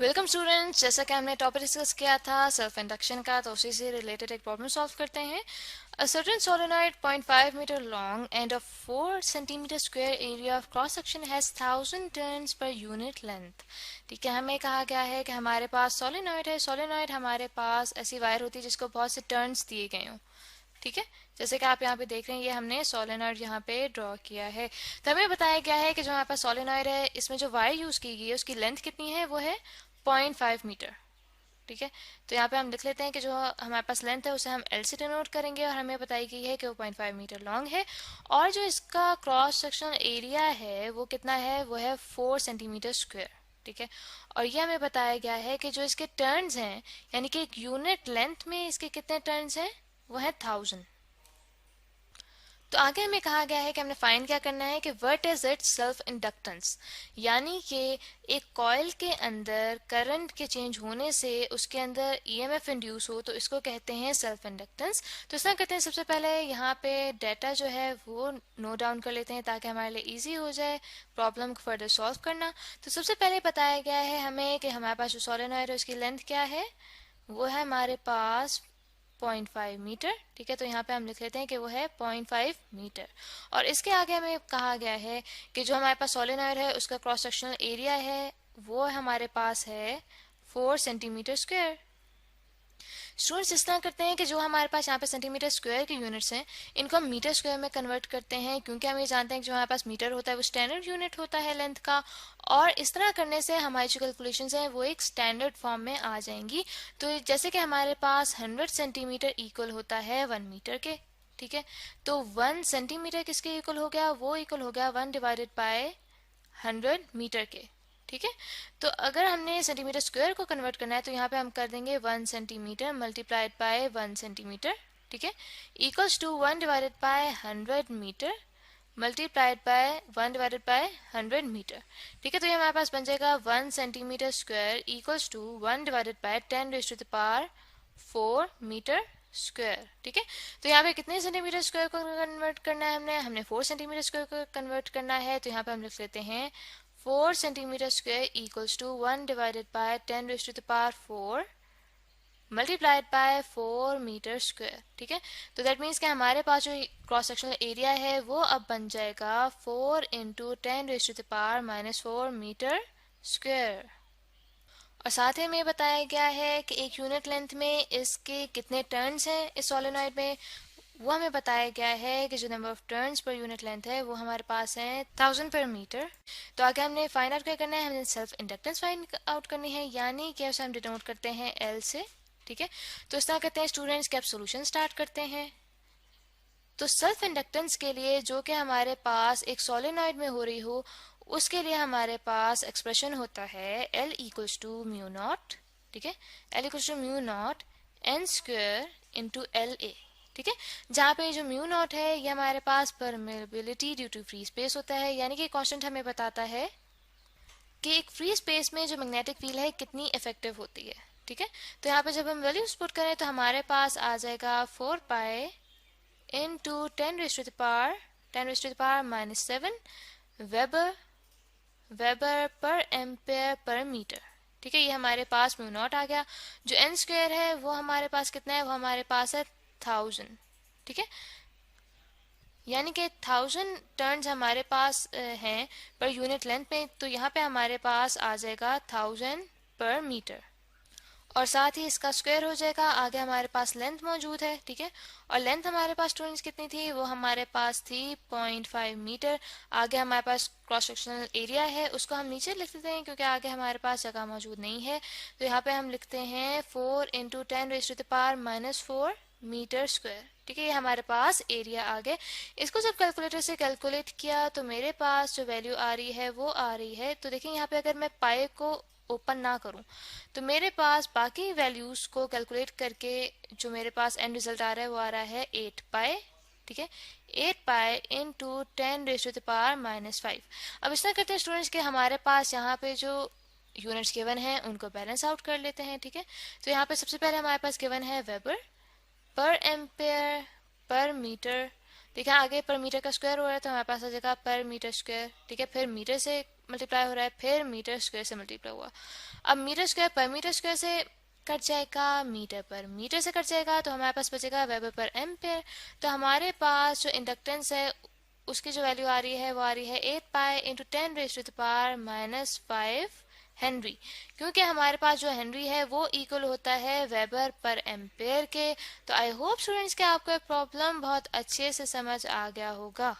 Welcome students. जैसा कि हमने टॉपिक डिस्कस किया था सेल्फ इंडक्शन का, तो उसी से रिलेटेड एक प्रॉब्लम सॉल्व करते हैं। A certain solenoid 0.5 metre long and a 4 centimetre square area of cross section has 1000 turns per unit length. ठीक है, हमें कहा गया है कि हमारे पास सोलेनॉइड है। सोलेनॉइड हमारे पास ऐसी वायर होती है जिसको बहुत से टर्न्स दिए गए हों। ठीक है, जैसे कि आप यहाँ पे देख रहे हैं, ये हमने सोलेनॉइड यहाँ पे ड्रॉ किया है। तो हमें बताया गया है कि जो हमारे पास सोलेनॉइड है, इसमें जो वायर यूज की गई है उसकी लेंथ कितनी है, वो है 0.5 मीटर। ठीक है, तो यहाँ पे हम लिख लेते हैं कि जो हमारे पास लेंथ है उसे हम एल से डिनोट करेंगे, और हमें बताई गई है कि वो 0.5 मीटर लॉन्ग है। और जो इसका क्रॉस सेक्शनल एरिया है वो कितना है, वो है 4 सेंटीमीटर स्क्वायर। ठीक है, और ये हमें बताया गया है कि जो इसके टर्न्स हैं, यानी कि एक यूनिट लेंथ में इसके कितने टर्न्स हैं, वो है 1000। तो आगे हमें कहा गया है कि हमने फाइंड क्या करना है कि what is it self inductance, यानी कि एक कॉइल के अंदर करंट के चेंज होने से उसके अंदर ईएमएफ इंड्यूस हो, तो इसको कहते हैं सेल्फ इंडक्टेंस। तो इस तरह कहते हैं, सबसे पहले यहाँ पे डाटा जो है वो नोट डाउन कर लेते हैं ताकि हमारे लिए ईजी हो जाए प्रॉब्लम को फर्दर सॉल्व करना। तो सबसे पहले बताया गया है हमें कि हमारे पास जो सोलेनॉइड है उसकी लेंथ क्या है, वो है हमारे पास 0.5 मीटर। ठीक है, तो यहाँ पे हम लिख लेते हैं कि वो है 0.5 मीटर। और इसके आगे हमें कहा गया है कि जो हमारे पास सोलेनॉइड है उसका क्रॉस सेक्शनल एरिया है वो हमारे पास है 4 सेंटीमीटर स्क्वायर। स्टूडेंट्स इस तरह करते हैं कि जो हमारे पास यहाँ पे सेंटीमीटर स्क्वायर के यूनिट्स हैं, इनको हम मीटर स्क्वायर में कन्वर्ट करते हैं, क्योंकि हम ये जानते हैं कि जो हमारे पास मीटर होता है वो स्टैंडर्ड यूनिट होता है लेंथ का। और इस तरह करने से हमारी जो कैलकुलेशंस हैं वो एक स्टैंडर्ड फॉर्म में आ जाएंगी। तो जैसे कि हमारे पास 100 सेंटीमीटर इक्वल होता है 1 मीटर के। ठीक है, तो 1 सेंटीमीटर किसके इक्वल हो गया, वो इक्वल हो गया 1 डिवाइडेड बाय 100 मीटर के। ठीक है, तो अगर हमने सेंटीमीटर स्क्वायर को कन्वर्ट करना है तो यहाँ पे हम कर देंगे 1 सेंटीमीटर मल्टीप्लाइड बाय 1 सेंटीमीटर। ठीक है, equals to 1 divided by 100 metre multiplied by 1 divided by 100 metre. ठीक है, तो ये हमारे पास बन जाएगा 1 centimetre square equals to 1 divided by 10 raise to the power 4 metre square. ठीक है, तो यहाँ पे कितने सेंटीमीटर स्क्वायर को कन्वर्ट करना है, हमने 4 सेंटीमीटर स्क्वायर को कन्वर्ट करना है। तो यहाँ पे हम लिख लेते हैं 4 centimetre square equals to 1 divided by 10 raise to the power 4 multiplied by 4 metre square. ठीक है, तो दैट मीन्स कि हमारे पास जो क्रॉस सेक्शनल एरिया है वो अब बन जाएगा 4 into 10 raise to the power -4 metre square. और साथ ही में बताया गया है कि एक यूनिट लेंथ में इसके कितने टर्न्स हैं इस सोलेनॉइड में, वो हमें बताया गया है कि जो number of turns per unit length है वो हमारे पास है 1000 पर मीटर। तो आगे हमने फाइंड आउट क्या करना है, हमने सेल्फ इंडक्टेंस फाइंड आउट करनी है, यानी कि उसे हम डिनोट करते हैं एल से। ठीक है, तो इस तरह करते हैं स्टूडेंट्स के अब सोल्यूशन स्टार्ट करते हैं। तो सेल्फ इंडक्टेंस के लिए जो कि हमारे पास एक सोलेनॉइड में हो रही हो, उसके लिए हमारे पास एक्सप्रेशन होता है L equals to mu naught. ठीक है, L equals to mu naught N square into L A. ठीक है, जहाँ पे जो म्यू नॉट है ये हमारे पास permeability due to free space होता है, यानी कि कॉन्स्टेंट हमें बताता है कि एक फ्री स्पेस में जो मैग्नेटिक फील्ड है कितनी इफेक्टिव होती है। ठीक है, तो यहाँ पे जब हम वैल्यूज पुट करें तो हमारे पास आ जाएगा 4 पाई into 10 raised to the power 10 raised to the power -7 weber weber per ampere per metre. ठीक है, ये हमारे पास म्यू नॉट आ गया। जो एन स्क्वायर है वो हमारे पास कितना है, वो हमारे पास है 1000। ठीक है, यानी कि 1000 टर्न्स हमारे पास हैं पर यूनिट लेंथ में, तो यहाँ पे हमारे पास आ जाएगा 1000 पर मीटर, और साथ ही इसका स्क्वायर हो जाएगा। आगे हमारे पास लेंथ मौजूद है। ठीक है, और लेंथ हमारे पास स्टूडेंट्स कितनी थी, वो हमारे पास थी 0.5 मीटर। आगे हमारे पास क्रॉस सेक्शनल एरिया है, उसको हम नीचे लिख देते हैं क्योंकि आगे हमारे पास जगह मौजूद नहीं है। तो यहाँ पे हम लिखते हैं 4 into 10 raise to the power -4 metre square. ठीक है, ये हमारे पास एरिया आ गए। इसको जब कैलकुलेटर से कैलकुलेट किया तो मेरे पास जो वैल्यू आ रही है वो आ रही है, तो देखिए यहाँ पे अगर मैं पाई को ओपन ना करूं तो मेरे पास बाकी वैल्यूज को कैलकुलेट करके जो मेरे पास एंड रिजल्ट आ रहा है वो आ रहा है 8 पाई। ठीक है, 8 pi into 10 raise to the power -5। अब इस तरह करते हैं स्टूडेंट्स के हमारे पास यहाँ पे जो यूनिट्स गिवन है उनको बैलेंस आउट कर लेते हैं। ठीक है, तो यहाँ पे सबसे पहले हमारे पास गिवन है weber per ampere per metre. ठीक है, आगे पर मीटर का स्क्वायर हो रहा है तो हमारे पास आ जाएगा पर मीटर स्क्वायर। ठीक है, फिर मीटर से मल्टीप्लाई हो रहा है, फिर मीटर स्क्वायर से मल्टीप्लाई हुआ। अब मीटर स्क्वायर पर मीटर स्क्वायर से कट जाएगा, मीटर पर मीटर से कट जाएगा, तो हमारे पास बचेगा वेबर पर एम्पेयर। तो हमारे पास जो इंडक्टेंस है उसकी जो वैल्यू आ रही है वो आ रही है 8 पाई इंटू 10⁻⁻⁵ हेनरी, क्योंकि हमारे पास जो हेनरी है वो इक्वल होता है वेबर पर एम्पेयर के। तो आई होप स्टूडेंट्स कि आपको प्रॉब्लम बहुत अच्छे से समझ आ गया होगा।